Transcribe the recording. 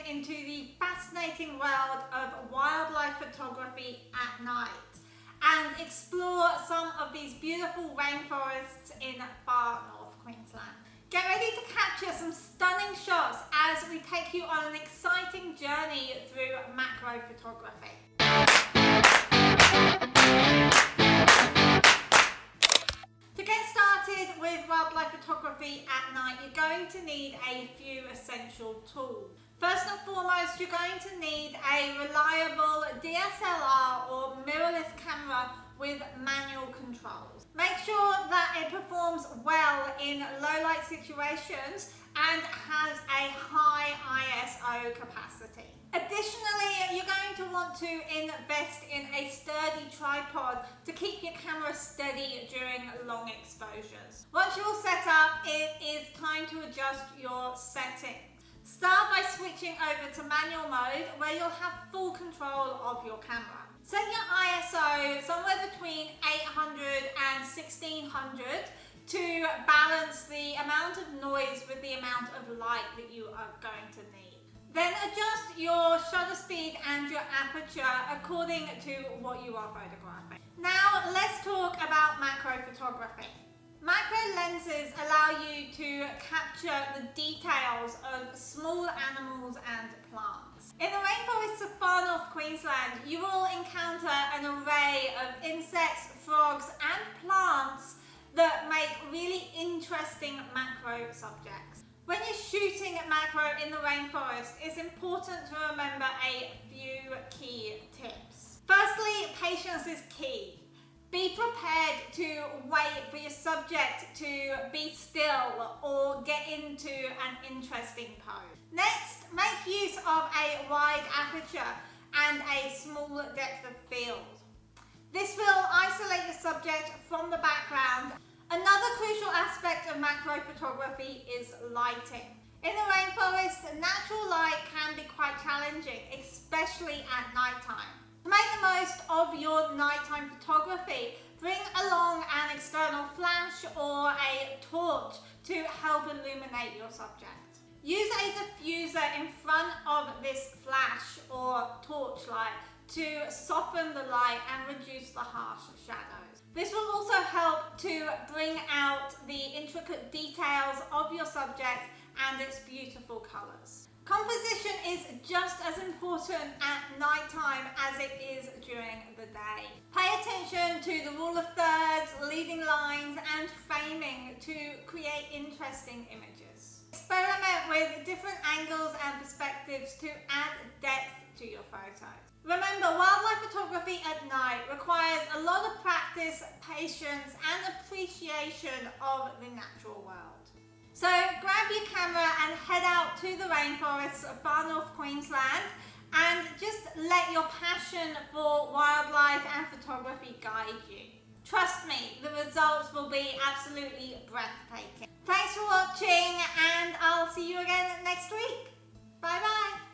into the fascinating world of wildlife photography at night and explore some of these beautiful rainforests in Far North Queensland. Get ready to capture some stunning shots as we take you on an exciting journey through macro photography. To get started with wildlife photography at night, you're going to need a few essential tools. First and foremost, you're going to need a reliable DSLR or mirrorless camera with manual controls. Make sure that it performs well in low light situations and has a high ISO capacity. Additionally, you're going to want to invest in a sturdy tripod to keep your camera steady during long exposures. Once you're all set up, it is time to adjust your settings. Start by switching over to manual mode where you'll have full control of your camera. Set your ISO somewhere between 800 and 1600 to balance the amount of noise with the amount of light that you are going to need. Then adjust your shutter speed and your aperture according to what you are photographing. Now let's talk about macro photography. Macro lenses allow you to capture the details of small animals and plants. In the rainforests of Far North Queensland, you will encounter an array of insects, frogs and plants that make really interesting macro subjects. When you're shooting macro in the rainforest, it's important to remember a few key tips. Firstly, patience is key. Be prepared to wait for your subject to be still or get into an interesting pose. Next, make use of a wide aperture and a small depth of field. This will isolate your subject from the background. Another crucial aspect of macro photography is lighting. In the rainforest, natural light can be quite challenging, especially at nighttime. To make the most of your nighttime photography, bring along an external flash or a torch to help illuminate your subject. Use a diffuser in front of this flash or torch light to soften the light and reduce the harsh shadows. This will also help to bring out the intricate details of your subject and its beautiful colours. Composition is just as important at nighttime as it is during the day. Pay attention to the rule of thirds, leading lines and framing to create interesting images. Experiment with different angles and perspectives to add depth to your photos. Remember, wildlife photography at night requires a lot of practice, patience and appreciation of the natural world. So grab your camera and head out to the rainforests of Far North Queensland and just let your passion for wildlife and photography guide you. Trust me, the results will be absolutely breathtaking. Thanks for watching and I'll see you again next week. Bye bye.